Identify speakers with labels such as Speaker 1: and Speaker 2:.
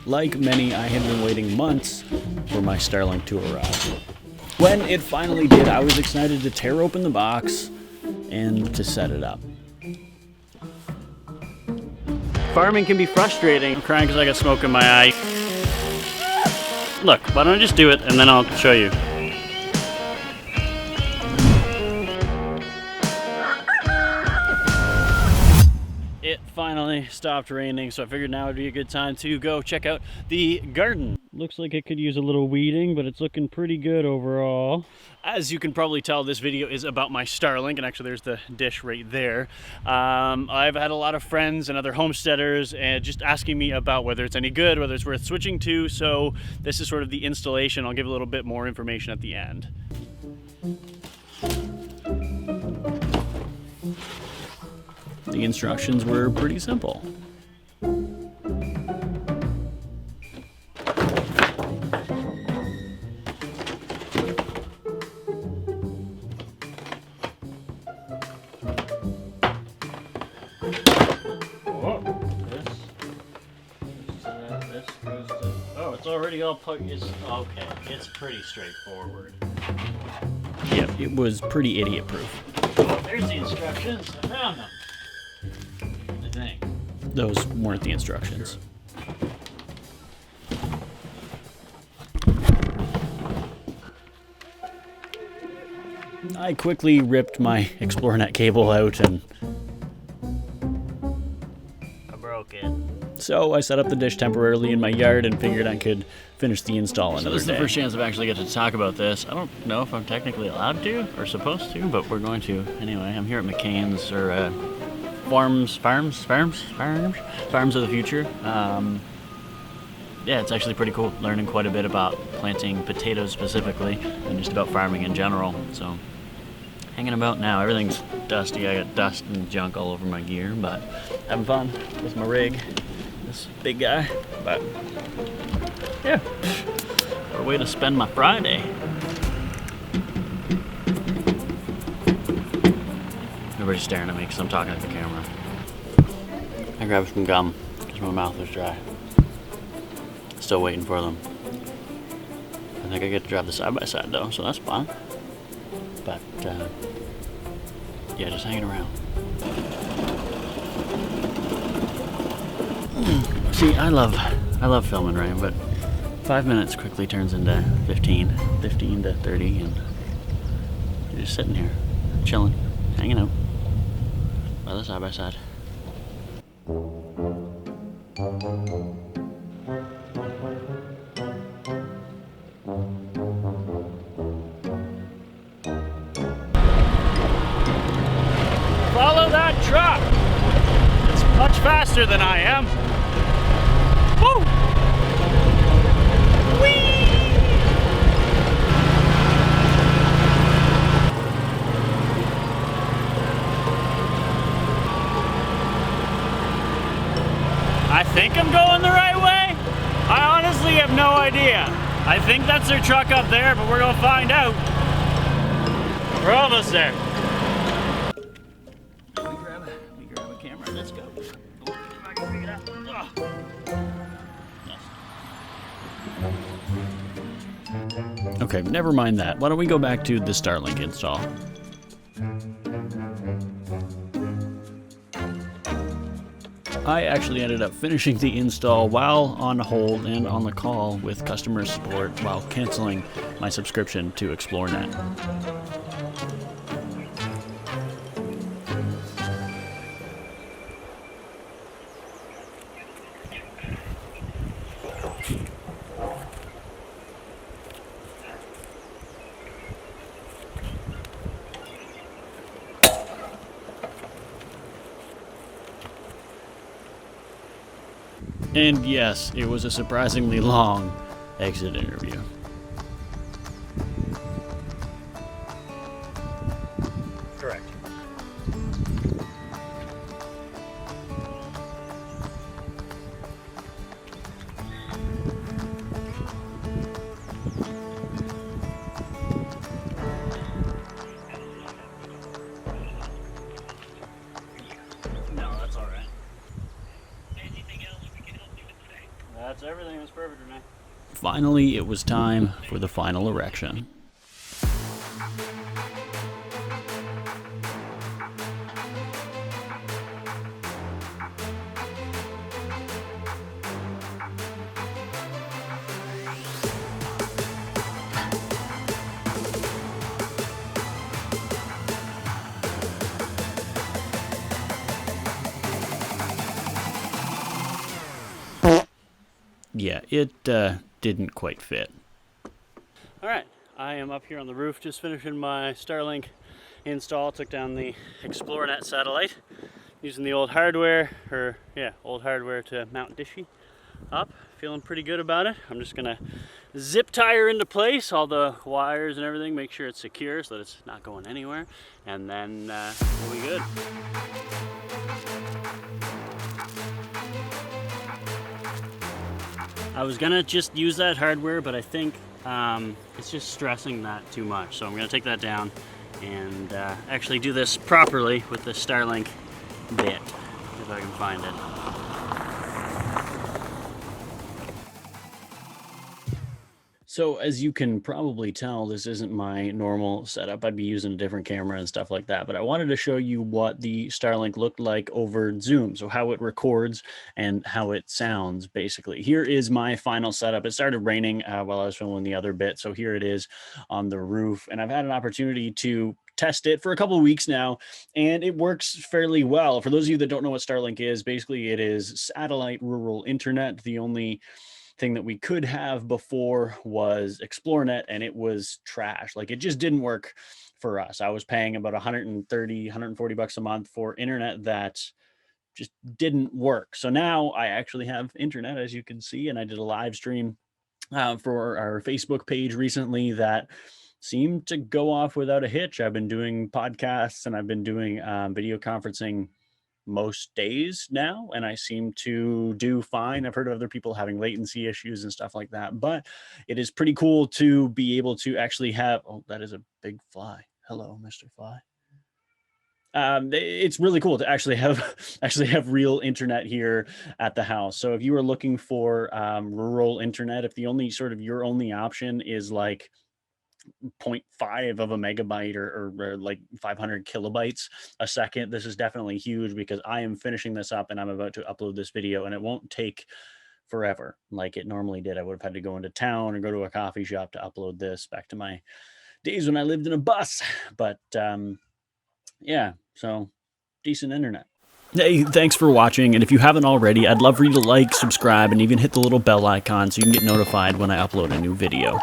Speaker 1: Like many, I had been waiting months for my Starlink to arrive. When it finally did, I was excited to tear open the box and to set it up. Farming can be frustrating. I'm crying because I got smoke in my eye. Look, why don't I just do it and then I'll show you. It finally stopped raining, so I figured now would be a good time to go check out the garden. Looks like it could use a little weeding, but it's looking pretty good overall. As you can probably tell, this video is about my Starlink, and actually there's the dish right there. I've had a lot of friends and other homesteaders and just asking me about whether it's any good, whether it's worth switching to, so this is sort of the installation. I'll give a little bit more information at the end. The instructions were pretty simple. Oh, it's already all put. Okay, it's pretty straightforward. Yeah, it was pretty idiot-proof. Oh, there's the instructions. I found them. I think. Those weren't the instructions. I quickly ripped my Xplornet cable out and I broke it. So I set up the dish temporarily in my yard and figured I could finish the install another day. This is the first chance I've actually get to talk about this. I don't know if I'm technically allowed to or supposed to, but we're going to. Anyway, I'm here at McCain's, or Farms of the Future. Yeah, it's actually pretty cool, learning quite a bit about planting potatoes specifically, and just about farming in general. So, hanging about now. Everything's dusty. I got dust and junk all over my gear, but having fun with my rig. This big guy, but yeah, what a way to spend my Friday. Everybody's staring at me because I'm talking at the camera. I grabbed some gum because my mouth was dry. Still waiting for them. I think I get to drive the side-by-side though, so that's fun. But yeah, just hanging around. See, I love filming rain, but 5 minutes quickly turns into 15 to 30, and you're just sitting here, chilling, hanging out by the side-by-side. Follow that truck! It's much faster than I am. Woo! Whee! I think I'm going the right way. I honestly have no idea. I think that's their truck up there, but we're gonna find out. We're almost there. Let me grab a camera. Let's go. Oh, if I can pick it up. Oh. Yes. Okay, never mind that. Why don't we go back to the Starlink install? I actually ended up finishing the install while on hold and on the call with customer support while canceling my subscription to Xplornet. And yes, it was a surprisingly long exit interview. Correct. No, that's all right. Anything else we can help you with today? That's everything. That's perfect, Renee. Finally, it was time for the final erection. Yeah, it didn't quite fit. Alright, I am up here on the roof just finishing my Starlink install. Took down the Xplornet satellite using the old hardware, old hardware to mount Dishy up. Feeling pretty good about it. I'm just gonna zip tie her into place, all the wires and everything, make sure it's secure so that it's not going anywhere, and then we'll be good. I was gonna just use that hardware, but I think it's just stressing that too much. So I'm gonna take that down and actually do this properly with the Starlink bit, if I can find it. So as you can probably tell, this isn't my normal setup. I'd be using a different camera and stuff like that, but I wanted to show you what the Starlink looked like over Zoom. So how it records and how it sounds, basically. Here is my final setup. It started raining while I was filming the other bit. So here it is on the roof, and I've had an opportunity to test it for a couple of weeks now, and it works fairly well. For those of you that don't know what Starlink is, basically it is satellite rural internet. The only thing that we could have before was Xplornet, and it was trash. Like, it just didn't work for us. I was paying about 130, 140 bucks a month for internet that just didn't work. So now I actually have internet, as you can see, and I did a live stream for our Facebook page recently that seemed to go off without a hitch. I've been doing podcasts and I've been doing video conferencing most days now, and I seem to do fine. I've heard of other people having latency issues and stuff like that, but it is pretty cool to be able to actually have, oh, that is a big fly. Hello, Mr. Fly. It's really cool to actually have real internet here at the house. So if you are looking for rural internet, if the only sort of your only option is like 0.5 of a megabyte or like 500 kilobytes a second, this is definitely huge, because I am finishing this up and I'm about to upload this video, and it won't take forever like it normally did. I would have had to go into town or go to a coffee shop to upload this, back to my days when I lived in a bus. But yeah, so decent internet. Hey, thanks for watching, and if you haven't already, I'd love for you to like, subscribe, and even hit the little bell icon so you can get notified when I upload a new video.